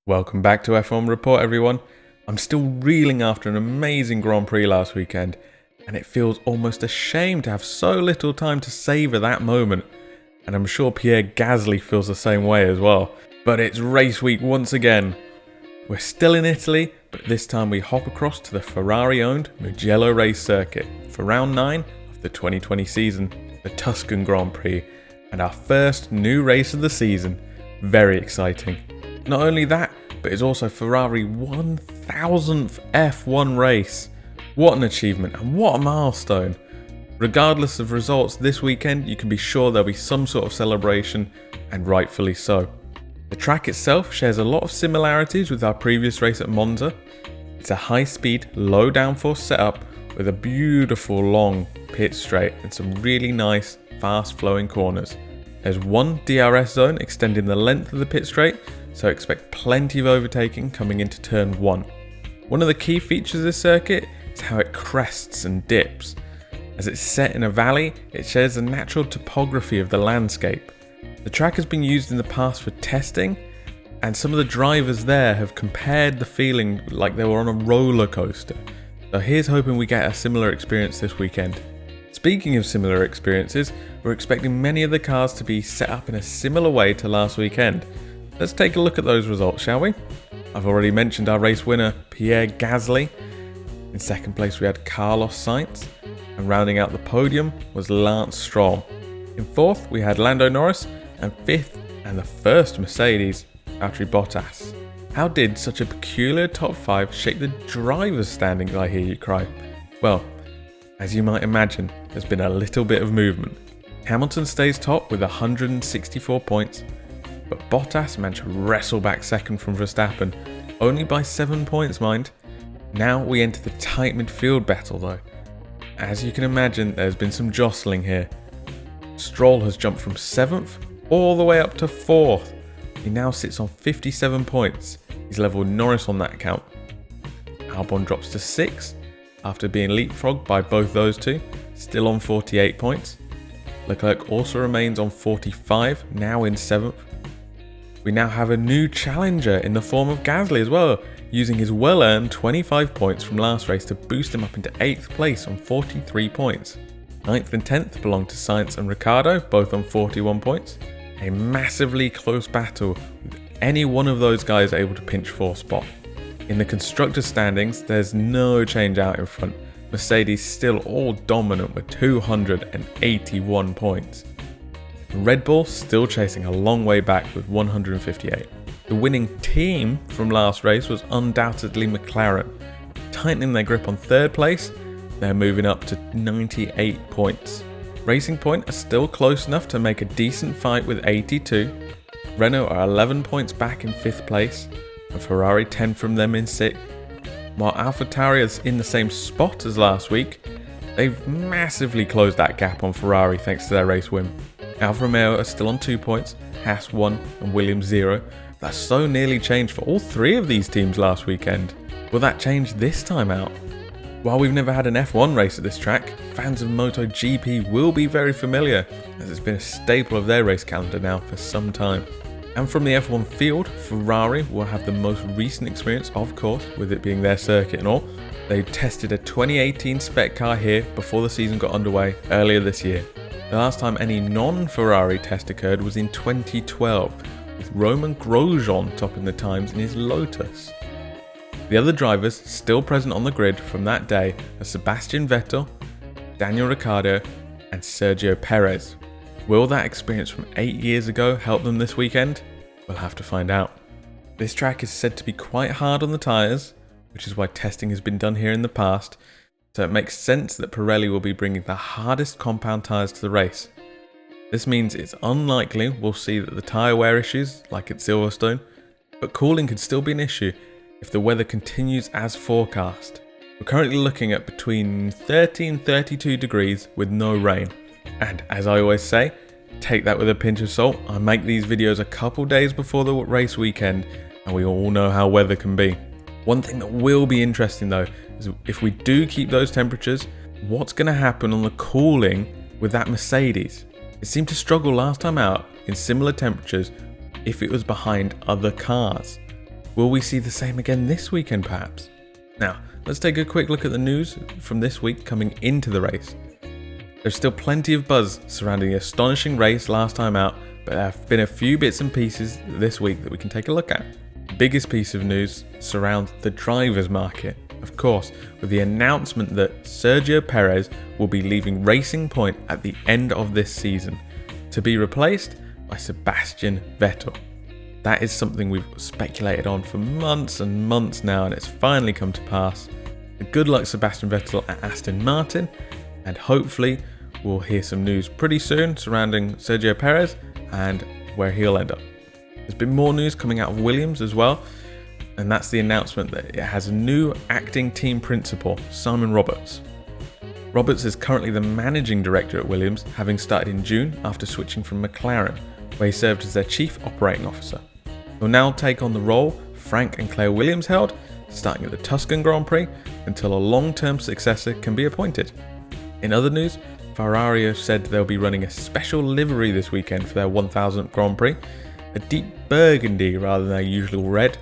Welcome back to F1 Report, everyone. I'm still reeling after an amazing Grand Prix last weekend, and it feels almost a shame to have so little time to savour that moment. And I'm sure Pierre Gasly feels the same way as well. But it's race week once again. We're still in Italy, but this time we hop across to the Ferrari-owned Mugello race circuit for round 9 of the 2020 season, the Tuscan Grand Prix, and our first new race of the season. Very exciting. Not only that, but it's also Ferrari 1000th F1 race. What an achievement and what a milestone. Regardless of results this weekend, you can be sure there'll be some sort of celebration, and rightfully so. The track itself shares a lot of similarities with our previous race at Monza. It's a high-speed, low downforce setup with a beautiful long pit straight and some really nice, fast-flowing corners. There's one DRS zone extending the length of the pit straight, so expect plenty of overtaking coming into turn 1. One of the key features of this circuit is how it crests and dips. As it's set in a valley, it shares the natural topography of the landscape. The track has been used in the past for testing, and some of the drivers there have compared the feeling like they were on a roller coaster. So here's hoping we get a similar experience this weekend. Speaking of similar experiences, we're expecting many of the cars to be set up in a similar way to last weekend. Let's take a look at those results, shall we? I've already mentioned our race winner, Pierre Gasly. In second place we had Carlos Sainz, and rounding out the podium was Lance Stroll. In fourth we had Lando Norris, and fifth, and the first Mercedes, Valtteri Bottas. How did such a peculiar top 5 shake the drivers' standings, I hear you cry? Well, as you might imagine, there's been a little bit of movement. Hamilton stays top with 164 points, but Bottas managed to wrestle back second from Verstappen, only by 7 points mind. Now we enter the tight midfield battle though. As you can imagine, there's been some jostling here. Stroll has jumped from 7th all the way up to 4th. He now sits on 57 points. He's level Norris on that count. Albon drops to 6th after being leapfrogged by both those two, still on 48 points. Leclerc also remains on 45, now in 7th. We now have a new challenger in the form of Gasly as well, using his well-earned 25 points from last race to boost him up into 8th place on 43 points. 9th and 10th belong to Sainz and Ricciardo, both on 41 points. A massively close battle, with any one of those guys able to pinch for a spot. In the constructors' standings, there's no change out in front. Mercedes still all dominant with 281 points. Red Bull still chasing a long way back with 158. The winning team from last race was undoubtedly McLaren. Tightening their grip on 3rd place, they're moving up to 98 points. Racing Point are still close enough to make a decent fight with 82. Renault are 11 points back in 5th place, and Ferrari 10 from them in 6th. While AlphaTauri is in the same spot as last week, they've massively closed that gap on Ferrari thanks to their race win. Alfa Romeo are still on 2 points, Haas 1 and Williams 0. That's so nearly changed for all 3 of these teams last weekend. Will that change this time out? While we've never had an F1 race at this track, fans of MotoGP will be very familiar, as it's been a staple of their race calendar now for some time. And from the F1 field, Ferrari will have the most recent experience, of course, with it being their circuit and all. They tested a 2018 spec car here before the season got underway earlier this year. The last time any non-Ferrari test occurred was in 2012, with Romain Grosjean topping the times in his Lotus. The other drivers still present on the grid from that day are Sebastian Vettel, Daniel Ricciardo and Sergio Perez. Will that experience from 8 years ago help them this weekend? We'll have to find out. This track is said to be quite hard on the tyres, which is why testing has been done here in the past, so it makes sense that Pirelli will be bringing the hardest compound tyres to the race. This means it's unlikely we'll see that the tyre wear issues, like at Silverstone, but cooling could still be an issue if the weather continues as forecast. We're currently looking at between 30 and 32 degrees with no rain. And as I always say, take that with a pinch of salt. I make these videos a couple days before the race weekend, and we all know how weather can be. One thing that will be interesting though, is if we do keep those temperatures, what's going to happen on the cooling with that Mercedes? It seemed to struggle last time out in similar temperatures if it was behind other cars. Will we see the same again this weekend perhaps? Now, let's take a quick look at the news from this week coming into the race. There's still plenty of buzz surrounding the astonishing race last time out, but there have been a few bits and pieces this week that we can take a look at. The biggest piece of news surrounds the drivers market, of course, with the announcement that Sergio Perez will be leaving Racing Point at the end of this season, to be replaced by Sebastian Vettel. That is something we've speculated on for months and months now, and it's finally come to pass. Good luck Sebastian Vettel at Aston Martin, and hopefully we'll hear some news pretty soon surrounding Sergio Perez and where he'll end up. There's been more news coming out of Williams as well, and that's the announcement that it has a new acting team principal, Simon Roberts. Roberts is currently the managing director at Williams, having started in June after switching from McLaren, where he served as their chief operating officer. He'll now take on the role Frank and Claire Williams held, starting at the Tuscan Grand Prix, until a long-term successor can be appointed. In other news, Ferrari have said they'll be running a special livery this weekend for their 1000th Grand Prix, a deep burgundy rather than their usual red,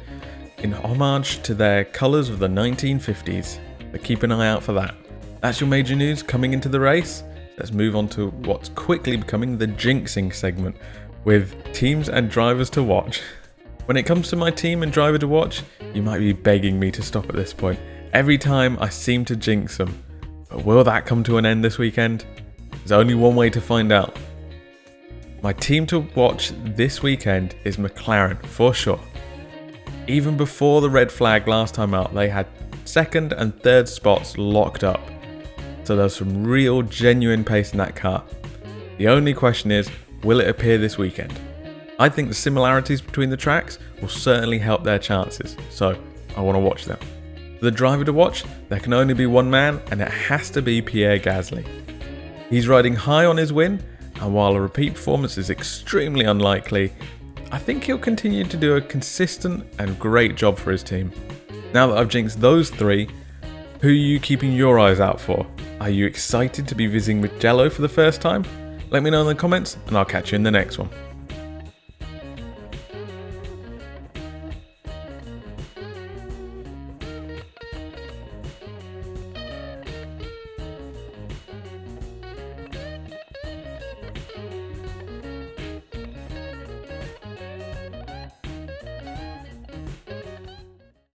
in homage to their colours of the 1950s. But keep an eye out for that. That's your major news coming into the race. Let's move on to what's quickly becoming the jinxing segment, with teams and drivers to watch. When it comes to my team and driver to watch, you might be begging me to stop at this point. Every time I seem to jinx them. But will that come to an end this weekend? There's only one way to find out. My team to watch this weekend is McLaren, for sure. Even before the red flag last time out, they had second and third spots locked up. So there's some real genuine pace in that car. The only question is, will it appear this weekend? I think the similarities between the tracks will certainly help their chances, so I want to watch them. For the driver to watch, there can only be one man, and it has to be Pierre Gasly. He's riding high on his win, and while a repeat performance is extremely unlikely, I think he'll continue to do a consistent and great job for his team. Now that I've jinxed those three, who are you keeping your eyes out for? Are you excited to be visiting Mugello for the first time? Let me know in the comments, and I'll catch you in the next one.